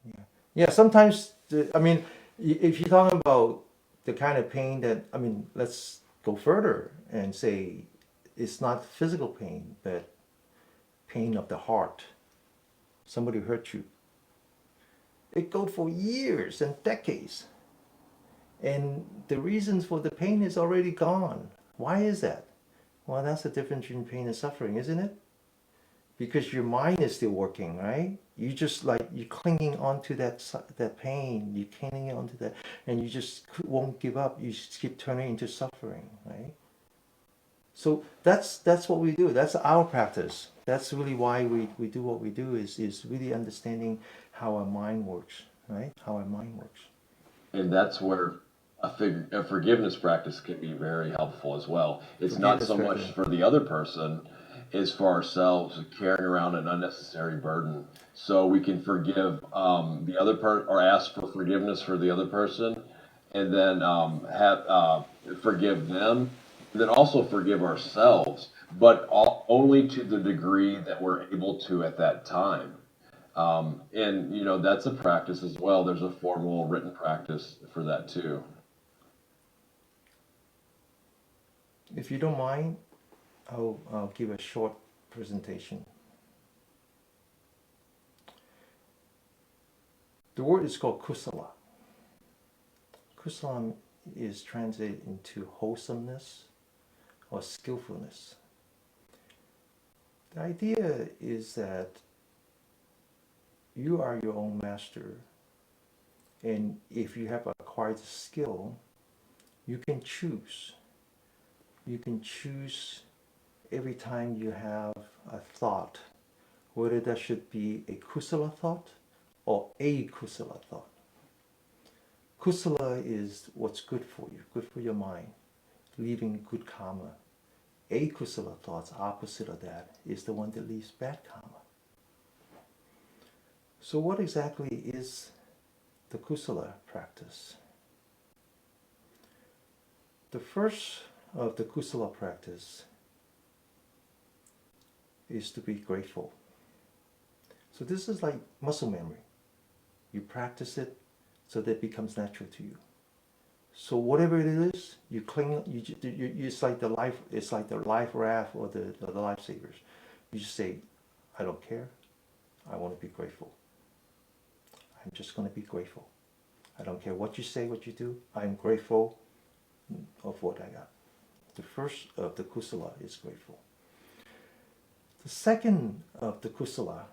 Yeah. Yeah. Sometimes, I mean, if you're talking about the kind of pain that, I mean, let's go further and say it's not physical pain, but pain of the heart. Somebody hurt you. It goes for years and decades. And the reasons for the pain is already gone. Why is that? Well, that's the difference between pain and suffering, isn't it? Because your mind is still working, right? You just like you're clinging onto that pain, you're clinging onto that, and you just won't give up. You just keep turning into suffering, right? So that's what we do. That's our practice. That's really why we do what we do is really understanding how our mind works, right? How our mind works. And that's where a forgiveness practice can be very helpful as well. It's not Forgiveness so much practice. for the other person as for ourselves carrying around an unnecessary burden. So we can forgive the other person or ask for forgiveness for the other person, and then have forgive them, and then also forgive ourselves, but only to the degree that we're able to at that time. And that's a practice as well. There's a formal written practice for that too. If you don't mind, I'll give a short presentation. The word is called kusala. Kusala is translated into wholesomeness or skillfulness. The idea is that you are your own master, and if you have acquired a skill, you can choose. You can choose every time you have a thought, whether that should be a kusala thought or a kusala thought. Kusala is what's good for you, good for your mind, leaving good karma. Akusala thoughts, opposite of that, is the one that leaves bad karma. So what exactly is the kusala practice? The first of the kusala practice is to be grateful. So this is like muscle memory. You practice it so that it becomes natural to you. So whatever it is, you cling. It's like the life. It's like the life raft or the lifesavers. You just say, "I don't care. I want to be grateful. I'm just going to be grateful. I don't care what you say, what you do. I'm grateful of what I got." The first of the kusala is grateful. The second of the kusala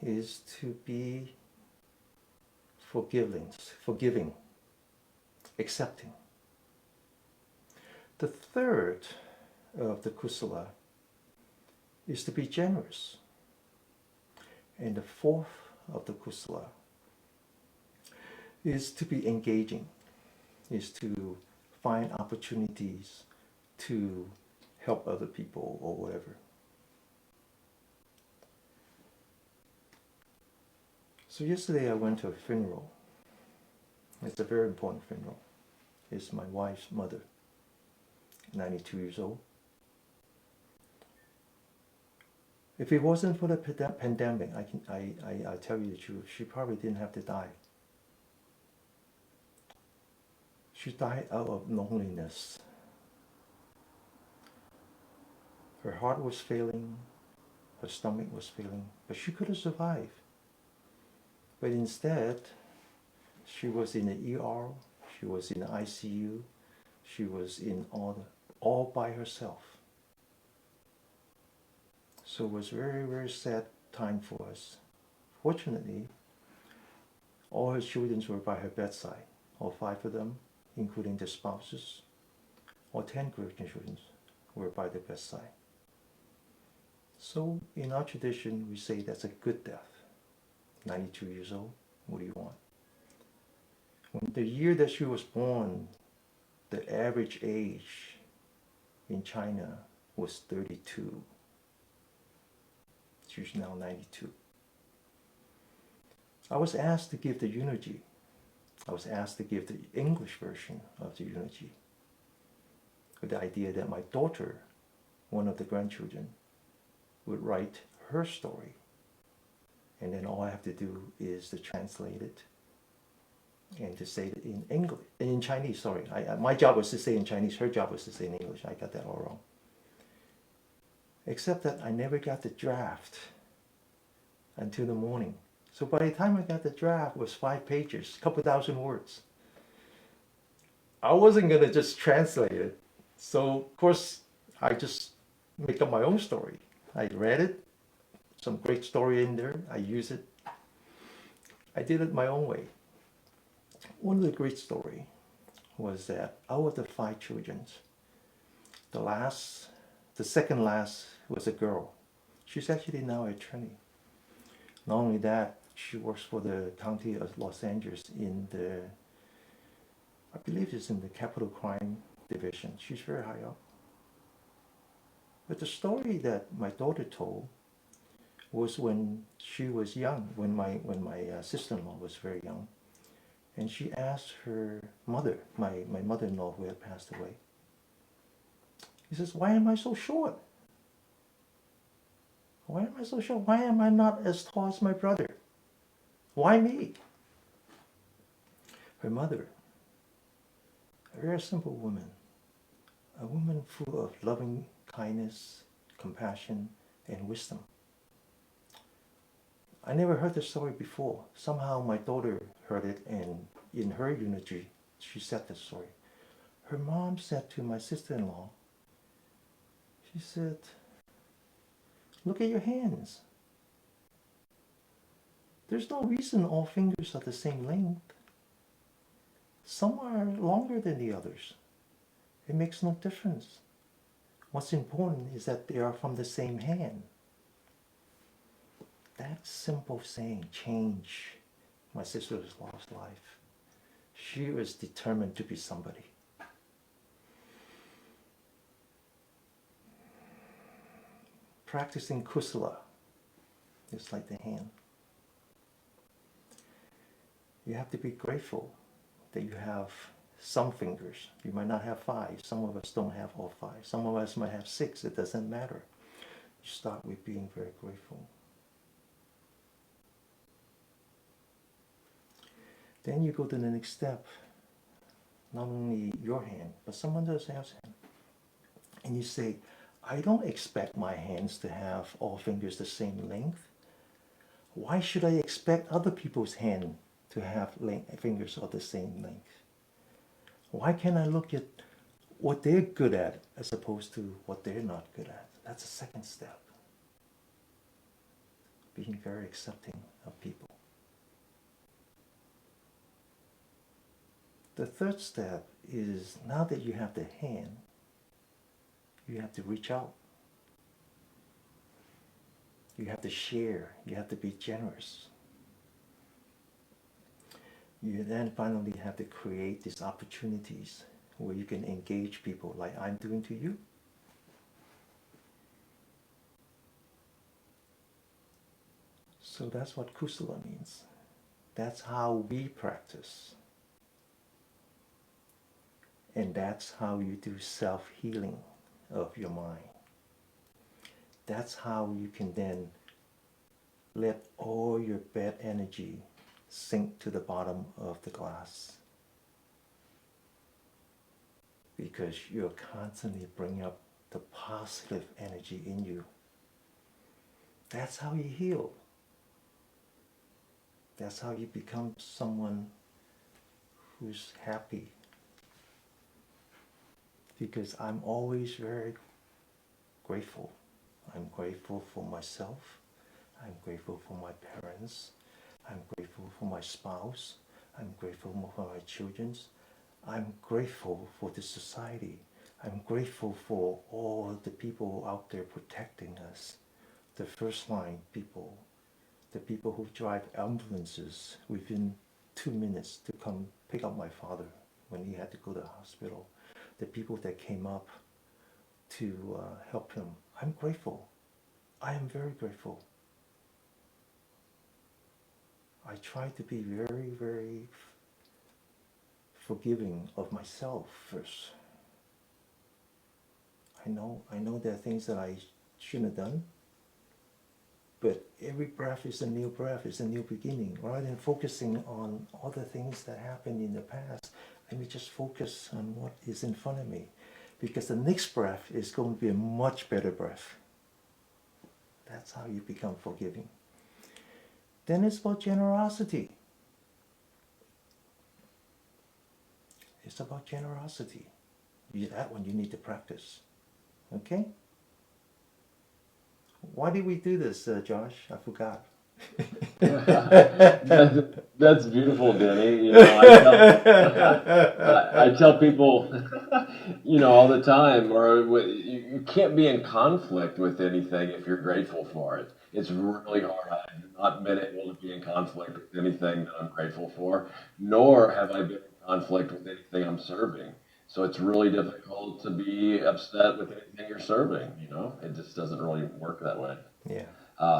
is to be forgiving, accepting. The third of the kusala is to be generous. And the fourth of the kusala is to be engaging, is to find opportunities to help other people or whatever. So yesterday I went to a funeral. It's a very important funeral. It's my wife's mother, 92 years old. If it wasn't for the pandemic, I tell you the truth, she probably didn't have to die. She died out of loneliness. Her heart was failing, her stomach was failing, but she could have survived. But instead, she was in the ER, she was in the ICU, she was in all by herself. So it was a very, very sad time for us. Fortunately, all her children were by her bedside, all five of them, including their spouses. All 10 grandchildren were by their bedside. So in our tradition, we say that's a good death. 92 years old, what do you want? When the year that she was born, the average age in China was 32. She's now 92. I was asked to give the eulogy. I was asked to give the English version of the eulogy, with the idea that my daughter, one of the grandchildren, would write her story And then all I have to do is to translate it and to say it in English, in Chinese, sorry. My job was to say in Chinese, her job was to say in English. I got that all wrong. Except that I never got the draft until the morning. So by the time I got the draft, it was 5 pages, a couple thousand words. I wasn't going to just translate it. So, of course, I just make up my own story. I read it, some great story in there. I use it. I did it my own way. One of the great story was that out of the 5 children, the second last was a girl. She's actually now an attorney. Not only that, she works for the county of Los Angeles in the, I believe it's in the capital crime division. She's very high up. But the story that my daughter told was when she was young, when my sister-in-law was very young. And she asked her mother, my mother-in-law who had passed away. He says, why am I so short? Why am I so short? Why am I not as tall as my brother? Why me? Her mother, a very simple woman, a woman full of loving kindness, compassion, and wisdom. I never heard this story before. Somehow my daughter heard it, and in her eulogy, she said this story. Her mom said to my sister-in-law, she said, look at your hands. There's no reason all fingers are the same length. Some are longer than the others. It makes no difference. What's important is that they are from the same hand. That simple saying changed my sister-in-law's life. She was determined to be somebody. Practicing Kusala is like the hand. You have to be grateful that you have some fingers. You might not have 5. Some of us don't have all 5. Some of us might have 6. It doesn't matter. You start with being very grateful. Then you go to the next step. Not only your hand, but someone else's hand. And you say, I don't expect my hands to have all fingers the same length. Why should I expect other people's hand to have fingers of the same length? Why can't I look at what they're good at as opposed to what they're not good at? That's the second step. Being very accepting of people. The third step is, now that you have the hand, you have to reach out. You have to share. You have to be generous. You then finally have to create these opportunities where you can engage people like I'm doing to you. So that's what Kusala means. That's how we practice. And that's how you do self-healing of your mind. That's how you can then let all your bad energy sink to the bottom of the glass. Because you're constantly bringing up the positive energy in you. That's how you heal. That's how you become someone who's happy. Because I'm always very grateful. I'm grateful for myself. I'm grateful for my parents. I'm grateful for my spouse. I'm grateful for my children. I'm grateful for the society. I'm grateful for all the people out there protecting us. The first line people, the people who drive ambulances within 2 minutes to come pick up my father when he had to go to the hospital. The people that came up to help him. I'm grateful. I am very grateful. I try to be very, very forgiving of myself first. I know there are things that I shouldn't have done, but every breath is a new breath, is a new beginning. Rather than focusing on all the things that happened in the past, let me just focus on what is in front of me. Because the next breath is going to be a much better breath. That's how you become forgiving. Then it's about generosity. It's about generosity. That one you need to practice. Okay? Why did we do this, Josh? I forgot. That's beautiful, Denny. You know, I tell people, you know, all the time, you can't be in conflict with anything if you're grateful for it. It's really hard. I've not been able to be in conflict with anything that I'm grateful for, nor have I been in conflict with anything I'm serving. So it's really difficult to be upset with anything you're serving. You know, it just doesn't really work that way. Yeah.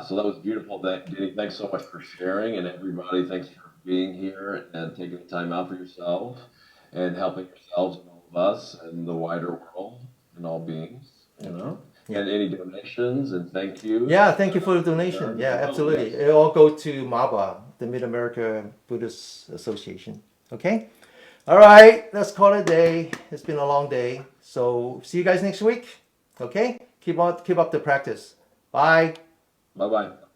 So that was beautiful. Denny, thanks so much for sharing, and everybody, thanks for being here and taking the time out for yourself and helping yourselves and all of us and the wider world and all beings. You know, Yeah. and any donations and thank you. Yeah, thank you for the donation. Yeah, absolutely. It all go to MABA, the Mid America Buddhist Association. Okay? All right, let's call it a day. It's been a long day. So see you guys next week. Okay? Keep up the practice. Bye. Bye bye.